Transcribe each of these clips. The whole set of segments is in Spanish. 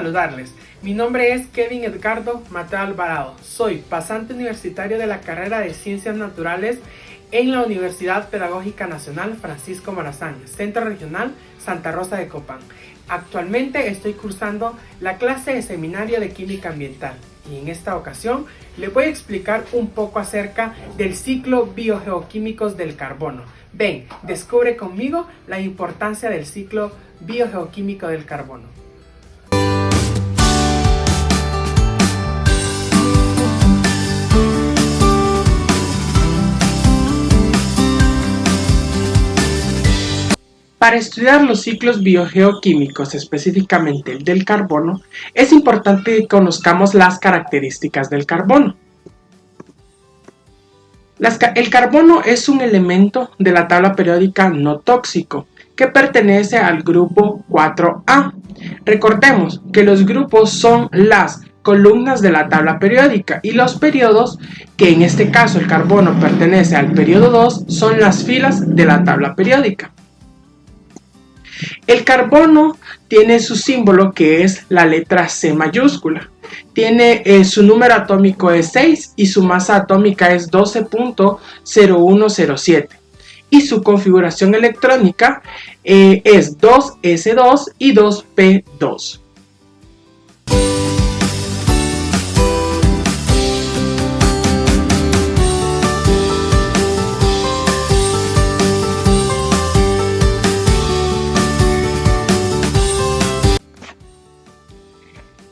saludarles. Mi nombre es Kevin Edgardo Mateo Alvarado. Soy pasante universitario de la carrera de Ciencias Naturales en la Universidad Pedagógica Nacional Francisco Morazán, Centro Regional Santa Rosa de Copán. Actualmente estoy cursando la clase de Seminario de Química Ambiental y en esta ocasión les voy a explicar un poco acerca del ciclo biogeoquímicos del carbono. Ven, descubre conmigo la importancia del ciclo biogeoquímico del carbono. Para estudiar los ciclos biogeoquímicos, específicamente el del carbono, es importante que conozcamos las características del carbono. El carbono es un elemento de la tabla periódica no tóxico que pertenece al grupo 4A. Recordemos que los grupos son las columnas de la tabla periódica y los periodos, que en este caso el carbono pertenece al periodo 2, son las filas de la tabla periódica. El carbono tiene su símbolo, que es la letra C mayúscula. Tiene su número atómico es 6 y su masa atómica es 12.0107. Y su configuración electrónica es 2s2 y 2p2.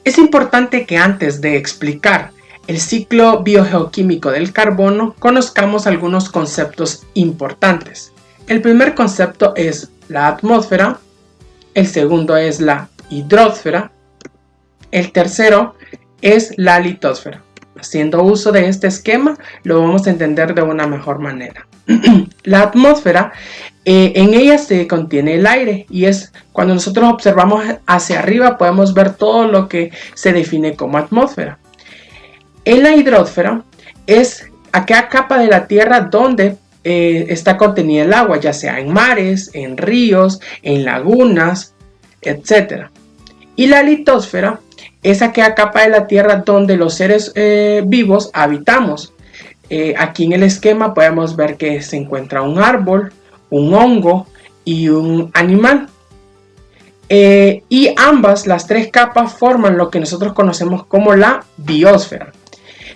Es importante que antes de explicar el ciclo biogeoquímico del carbono, conozcamos algunos conceptos importantes. El primer concepto es la atmósfera, el segundo es la hidrosfera, el tercero es la litosfera. Haciendo uso de este esquema, lo vamos a entender de una mejor manera. La atmósfera, en ella se contiene el aire y es cuando nosotros observamos hacia arriba podemos ver todo lo que se define como atmósfera. En la hidrosfera es aquella capa de la tierra donde está contenida el agua, ya sea en mares, en ríos, en lagunas, etc. Y la litosfera es aquella capa de la tierra donde los seres vivos habitamos. Aquí en el esquema podemos ver que se encuentra un árbol, un hongo y un animal. Y ambas, las tres capas, forman lo que nosotros conocemos como la biosfera.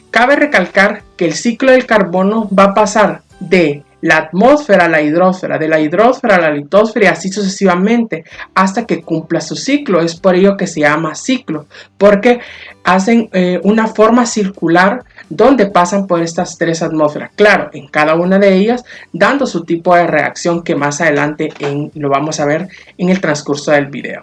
Cabe recalcar que el ciclo del carbono va a pasar de la atmósfera a la hidrosfera, de la hidrosfera a la litosfera y así sucesivamente hasta que cumpla su ciclo. Es por ello que se llama ciclo, porque hacen una forma circular donde pasan por estas tres atmósferas. Claro, en cada una de ellas dando su tipo de reacción que más adelante lo vamos a ver en el transcurso del video.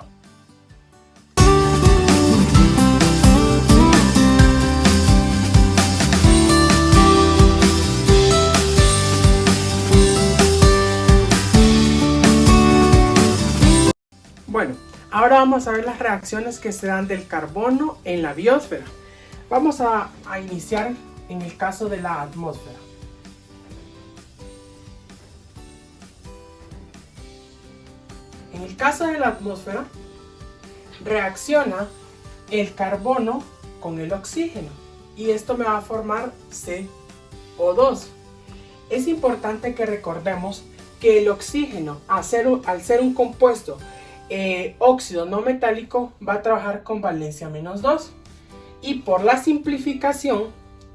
Bueno, ahora vamos a ver las reacciones que se dan del carbono en la biosfera. Vamos a iniciar en el caso de la atmósfera. En el caso de la atmósfera, reacciona el carbono con el oxígeno y esto me va a formar CO2. Es importante que recordemos que el oxígeno, al ser un compuesto óxido no metálico, va a trabajar con valencia -2 y por la simplificación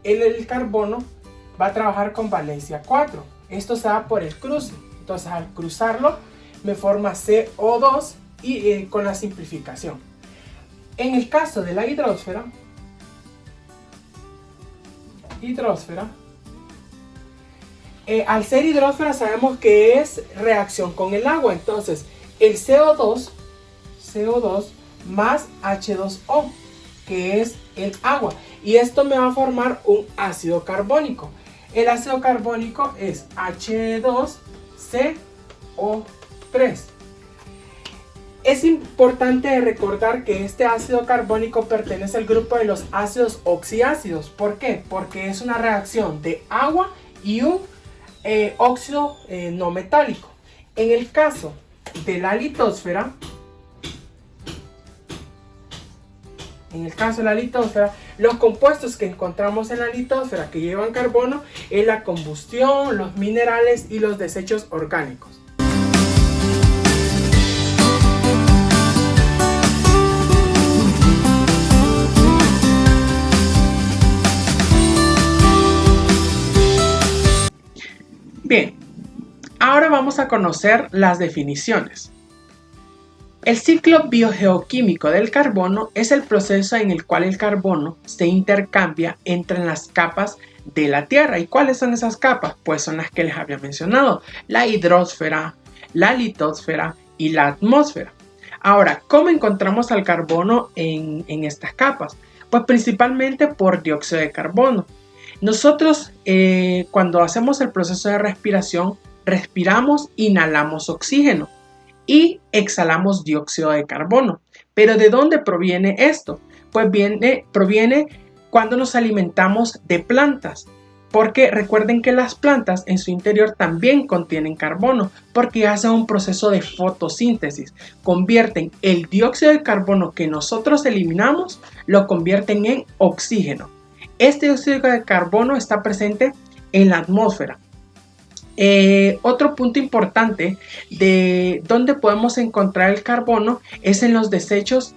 el carbono va a trabajar con valencia 4. Esto se da por el cruce, entonces al cruzarlo me forma CO2 y con la simplificación. En el caso de la hidrosfera, al ser hidrosfera sabemos que es reacción con el agua, entonces el CO2 más H2O, que es el agua, y esto me va a formar un ácido carbónico. El ácido carbónico es H2CO3. Es importante recordar que este ácido carbónico pertenece al grupo de los ácidos oxiácidos. ¿Por qué? Porque es una reacción de agua y un óxido no metálico. En el caso de la litosfera, en el caso de la litosfera, los compuestos que encontramos en la litosfera que llevan carbono es la combustión, los minerales y los desechos orgánicos. Bien, ahora vamos a conocer las definiciones. El ciclo biogeoquímico del carbono es el proceso en el cual el carbono se intercambia entre las capas de la Tierra. ¿Y cuáles son esas capas? Pues son las que les había mencionado: la hidrosfera, la litosfera y la atmósfera. Ahora, ¿cómo encontramos al carbono en estas capas? Pues principalmente por dióxido de carbono. Nosotros cuando hacemos el proceso de respiración, respiramos, inhalamos oxígeno y exhalamos dióxido de carbono. ¿Pero de dónde proviene esto? Pues proviene cuando nos alimentamos de plantas, porque recuerden que las plantas en su interior también contienen carbono, porque hacen un proceso de fotosíntesis, convierten el dióxido de carbono que nosotros eliminamos, lo convierten en oxígeno. Este dióxido de carbono está presente en la atmósfera. Otro punto importante de donde podemos encontrar el carbono es en los desechos,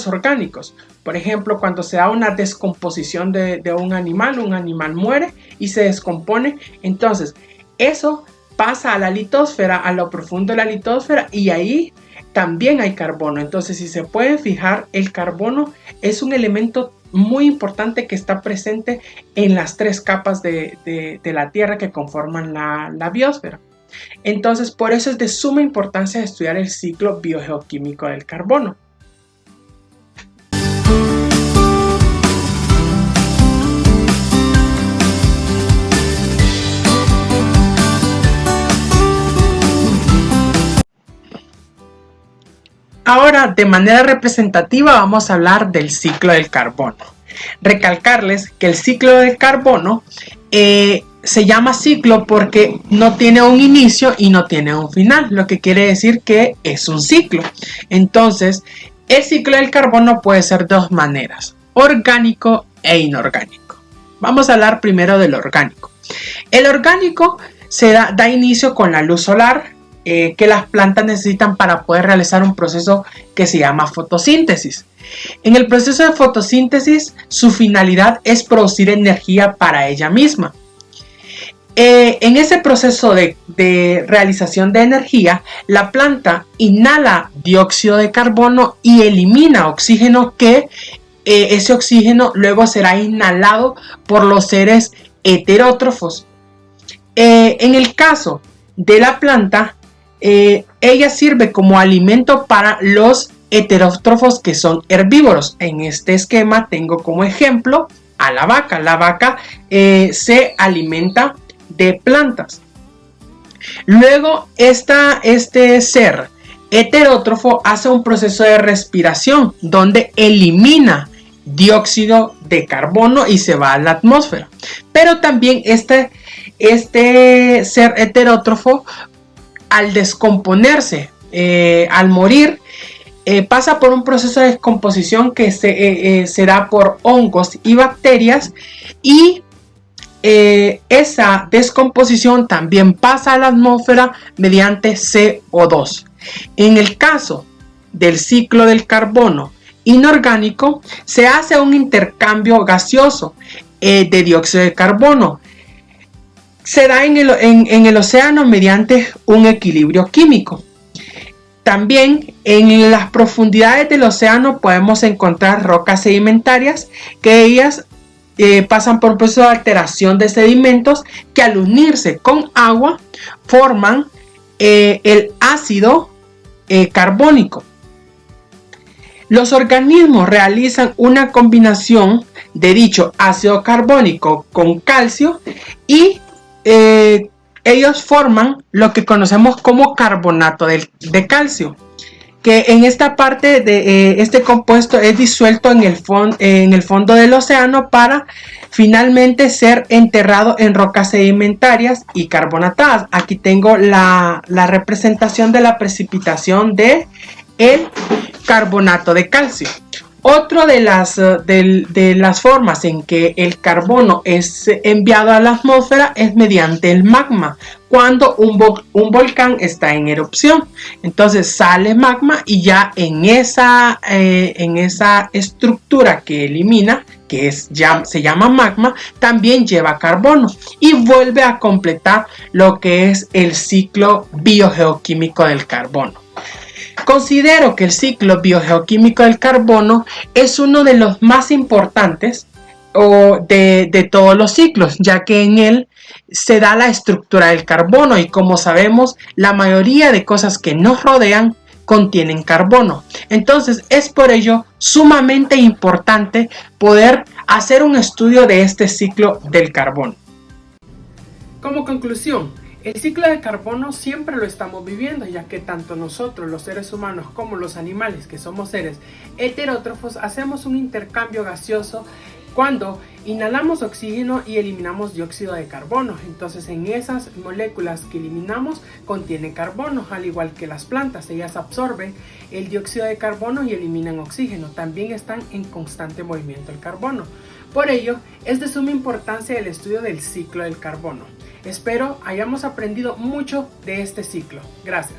orgánicos. Por ejemplo, cuando se da una descomposición de un animal muere y se descompone, entonces eso pasa a la litosfera, a lo profundo de la litosfera, y ahí también hay carbono. Entonces, si se pueden fijar, el carbono es un elemento muy importante que está presente en las tres capas de la Tierra que conforman la biosfera. Entonces, por eso es de suma importancia estudiar el ciclo biogeoquímico del carbono. Ahora, de manera representativa, vamos a hablar del ciclo del carbono. Recalcarles que el ciclo del carbono se llama ciclo porque no tiene un inicio y no tiene un final, lo que quiere decir que es un ciclo. Entonces, el ciclo del carbono puede ser de dos maneras: orgánico e inorgánico. Vamos a hablar primero del orgánico. El orgánico da inicio con la luz solar, que las plantas necesitan para poder realizar un proceso que se llama fotosíntesis. En el proceso de fotosíntesis, su finalidad es producir energía para ella misma. En ese proceso de realización de energía, la planta inhala dióxido de carbono y elimina oxígeno, que ese oxígeno luego será inhalado por los seres heterótrofos. En el caso de la planta, ella sirve como alimento para los heterótrofos que son herbívoros. En este esquema tengo como ejemplo a la vaca. La vaca se alimenta de plantas. Luego este ser heterótrofo hace un proceso de respiración donde elimina dióxido de carbono y se va a la atmósfera. Pero también este ser heterótrofo, al descomponerse, al morir, pasa por un proceso de descomposición que se da por hongos y bacterias, y esa descomposición también pasa a la atmósfera mediante CO2. En el caso del ciclo del carbono inorgánico, se hace un intercambio gaseoso de dióxido de carbono. Se da en el océano mediante un equilibrio químico. También en las profundidades del océano podemos encontrar rocas sedimentarias, que ellas pasan por un proceso de alteración de sedimentos que, al unirse con agua, forman el ácido carbónico. Los organismos realizan una combinación de dicho ácido carbónico con calcio y ellos forman lo que conocemos como carbonato de calcio, que en esta parte de este compuesto es disuelto en el fondo del océano para finalmente ser enterrado en rocas sedimentarias y carbonatadas. Aquí tengo la representación de la precipitación de el carbonato de calcio. Otra de las formas en que el carbono es enviado a la atmósfera es mediante el magma, cuando un volcán está en erupción. Entonces sale magma y ya en esa estructura que elimina, se llama magma, también lleva carbono y vuelve a completar lo que es el ciclo biogeoquímico del carbono. Considero que el ciclo biogeoquímico del carbono es uno de los más importantes de todos los ciclos, ya que en él se da la estructura del carbono y, como sabemos, la mayoría de cosas que nos rodean contienen carbono. Entonces es por ello sumamente importante poder hacer un estudio de este ciclo del carbono. Como conclusión, el ciclo de carbono siempre lo estamos viviendo, ya que tanto nosotros, los seres humanos, como los animales, que somos seres heterótrofos, hacemos un intercambio gaseoso cuando inhalamos oxígeno y eliminamos dióxido de carbono. Entonces, en esas moléculas que eliminamos contienen carbono, al igual que las plantas. Ellas absorben el dióxido de carbono y eliminan oxígeno. También están en constante movimiento el carbono. Por ello, es de suma importancia el estudio del ciclo del carbono. Espero hayamos aprendido mucho de este ciclo. Gracias.